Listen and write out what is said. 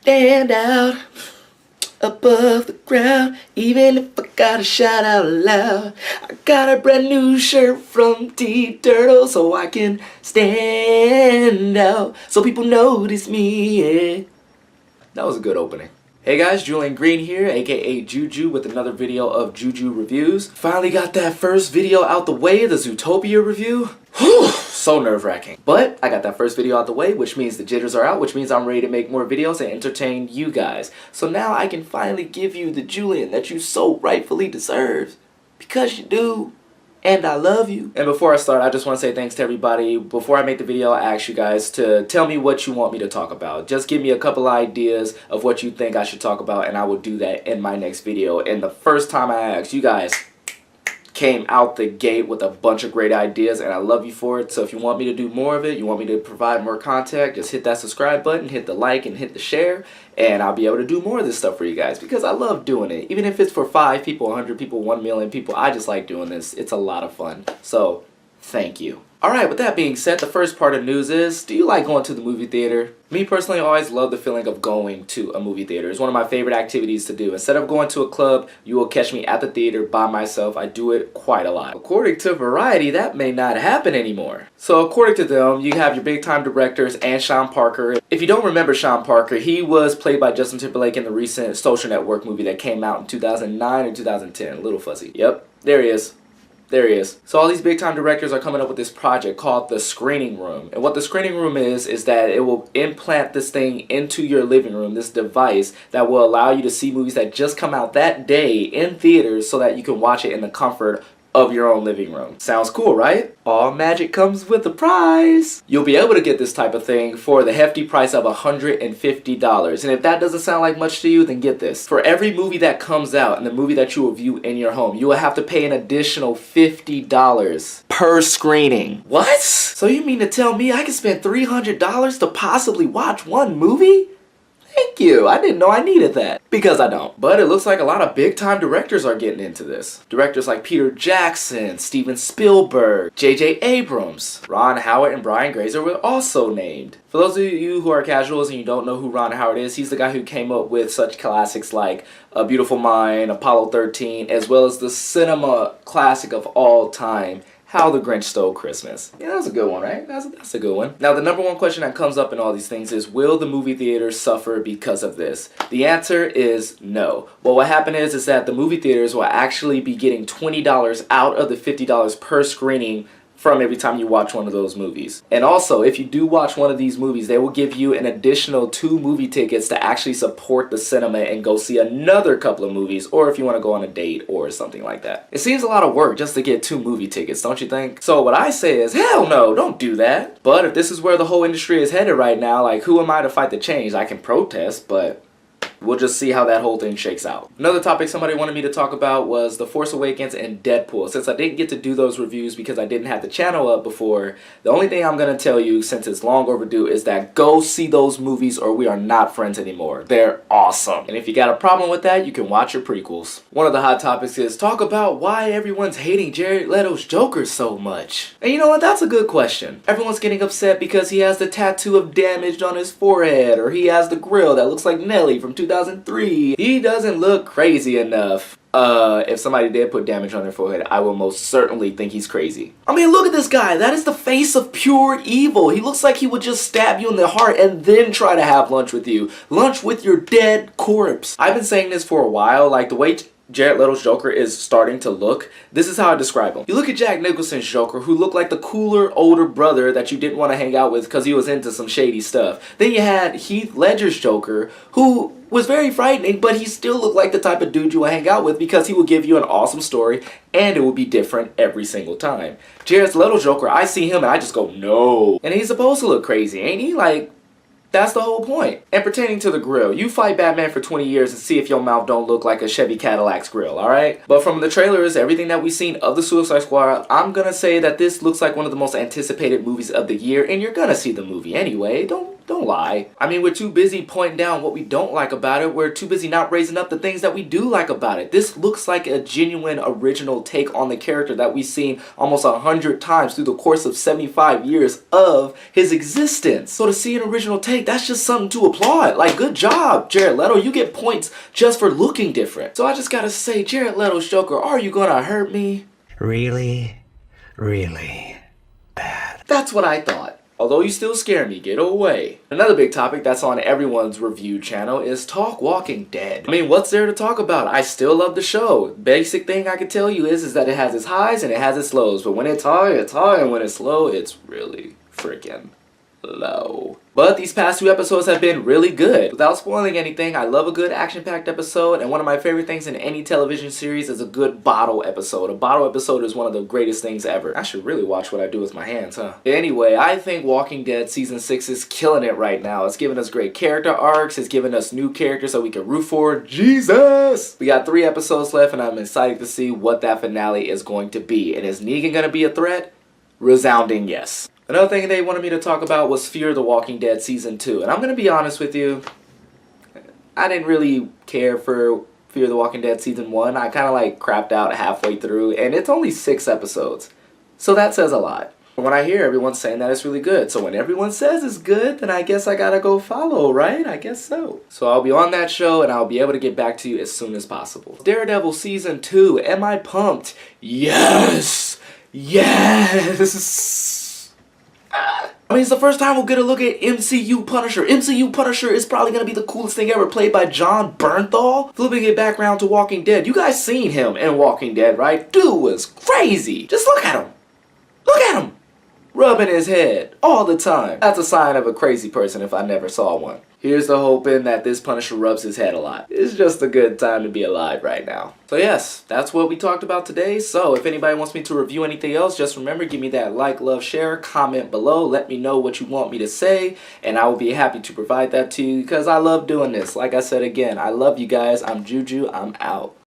stand out above the ground, even if I gotta shout out loud. I got a brand new shirt from T-Turtle so I can stand out, so people notice me, yeah. That was a good opening. Hey guys, Julian Green here, aka Juju, with another video of Juju Reviews. Finally got that first video out the way, the Zootopia review. Whew, so nerve-wracking. But I got that first video out the way, which means the jitters are out, which means I'm ready to make more videos and entertain you guys. So now I can finally give you the Julian that you so rightfully deserve. Because you do. And I love you. And before I start, I just want to say thanks to everybody. Before I make the video, I ask you guys to tell me what you want me to talk about. Just give me a couple ideas of what you think I should talk about, and I will do that in my next video. And the first time I asked, you guys came out the gate with a bunch of great ideas, and I love you for it. So if you want me to do more of it, you want me to provide more content, just hit that subscribe button, hit the like, and hit the share, and I'll be able to do more of this stuff for you guys because I love doing it. Even if it's for 5 people, 100 people, 1 million people, I just like doing this. It's a lot of fun. So thank you. Alright, with that being said, the first part of news is, do you like going to the movie theater? Me personally, I always love the feeling of going to a movie theater. It's one of my favorite activities to do. Instead of going to a club, you will catch me at the theater by myself. I do it quite a lot. According to Variety, that may not happen anymore. So according to them, you have your big time directors and Sean Parker. If you don't remember Sean Parker, he was played by Justin Timberlake in the recent Social Network movie that came out in 2009 or 2010. A little fuzzy. Yep, there he is. There he is. So all these big time directors are coming up with this project called the Screening Room. And what the Screening Room is that it will implant this thing into your living room, this device that will allow you to see movies that just come out that day in theaters so that you can watch it in the comfort of your own living room. Sounds cool, right? All magic comes with a price. You'll be able to get this type of thing for the hefty price of $150. And if that doesn't sound like much to you, then get this. For every movie that comes out and the movie that you will view in your home, you will have to pay an additional $50 per screening. What? So you mean to tell me I can spend $300 to possibly watch one movie? Thank you. I didn't know I needed that. Because I don't. But it looks like a lot of big time directors are getting into this. Directors like Peter Jackson, Steven Spielberg, J.J. Abrams, Ron Howard, and Brian Grazer were also named. For those of you who are casuals and you don't know who Ron Howard is, he's the guy who came up with such classics like A Beautiful Mind, Apollo 13, as well as the cinema classic of all time, How the Grinch Stole Christmas. Yeah, that's a good one, right? That's a good one. Now, the number one question that comes up in all these things is, will the movie theaters suffer because of this? The answer is no. Well, what happened is that the movie theaters will actually be getting $20 out of the $50 per screening from every time you watch one of those movies. And also, if you do watch one of these movies, they will give you an additional 2 movie tickets to actually support the cinema and go see another couple of movies, or if you want to go on a date or something like that. It seems a lot of work just to get 2 movie tickets, don't you think? So what I say is, hell no, don't do that. But if this is where the whole industry is headed right now, like, who am I to fight the change? I can protest, but we'll just see how that whole thing shakes out. Another topic somebody wanted me to talk about was The Force Awakens and Deadpool. Since I didn't get to do those reviews because I didn't have the channel up before, the only thing I'm going to tell you, since it's long overdue, is that go see those movies or we are not friends anymore. They're awesome. And if you got a problem with that, you can watch your prequels. One of the hot topics is talk about why everyone's hating Jared Leto's Joker so much. And you know what? That's a good question. Everyone's getting upset because he has the tattoo of damaged on his forehead, or he has the grill that looks like Nelly from 2003. He doesn't look crazy enough. If somebody did put damage on their forehead, I will most certainly think he's crazy. I mean, look at this guy. That is the face of pure evil. He looks like he would just stab you in the heart and then try to have lunch with you. Lunch with your dead corpse. I've been saying this for a while, like the way Jared Leto's Joker is starting to look. This is how I describe him. You look at Jack Nicholson's Joker, who looked like the cooler, older brother that you didn't want to hang out with because he was into some shady stuff. Then you had Heath Ledger's Joker, who was very frightening, but he still looked like the type of dude you would hang out with because he will give you an awesome story and it will be different every single time. Jared Leto's Joker, I see him and I just go, no. And he's supposed to look crazy, ain't he? Like, that's the whole point. And pertaining to the grill, you fight Batman for 20 years and see if your mouth don't look like a Chevy Cadillac's grill, alright? But from the trailers, everything that we've seen of the Suicide Squad, I'm gonna say that this looks like one of the most anticipated movies of the year, and you're gonna see the movie anyway. Don't Don't lie. I mean, we're too busy pointing down what we don't like about it. We're too busy not raising up the things that we do like about it. This looks like a genuine original take on the character that we've seen almost 100 times through the course of 75 years of his existence. So to see an original take, that's just something to applaud. Like, good job, Jared Leto. You get points just for looking different. So I just gotta say, Jared Leto's Joker, are you gonna hurt me? Really, really bad. That's what I thought. Although you still scare me, get away. Another big topic that's on everyone's review channel is Talk Walking Dead. I mean, what's there to talk about? I still love the show. Basic thing I can tell you is that it has its highs and it has its lows. But when it's high, and when it's low, it's really freaking low. But these past 2 episodes have been really good. Without spoiling anything, I love a good action-packed episode, and one of my favorite things in any television series is a good bottle episode. A bottle episode is one of the greatest things ever. I should really watch what I do with my hands, huh? Anyway, I think Walking Dead Season 6 is killing it right now. It's giving us great character arcs, it's giving us new characters that we can root for. Jesus! We got 3 episodes left, and I'm excited to see what that finale is going to be. And is Negan gonna be a threat? Resounding yes. Another thing they wanted me to talk about was Fear the Walking Dead Season 2. And I'm going to be honest with you, I didn't really care for Fear the Walking Dead Season 1. I kind of like crapped out halfway through, and it's only 6 episodes. So that says a lot. When I hear everyone saying that it's really good, so when everyone says it's good, then I guess I gotta go follow, right? I guess so. So I'll be on that show, and I'll be able to get back to you as soon as possible. Daredevil Season 2, am I pumped? Yes! Yes! I mean, it's the first time we'll get a look at MCU Punisher. MCU Punisher is probably going to be the coolest thing ever, played by Jon Bernthal. Flipping it back around to Walking Dead. You guys seen him in Walking Dead, right? Dude was crazy. Just look at him. Look at him. Rubbing his head all the time. That's a sign of a crazy person if I never saw one. Here's the hoping that this Punisher rubs his head a lot. It's just a good time to be alive right now. So yes, that's what we talked about today. So if anybody wants me to review anything else, just remember, give me that like, love, share, comment below. Let me know what you want me to say, and I will be happy to provide that to you because I love doing this. Like I said again, I love you guys. I'm Juju. I'm out.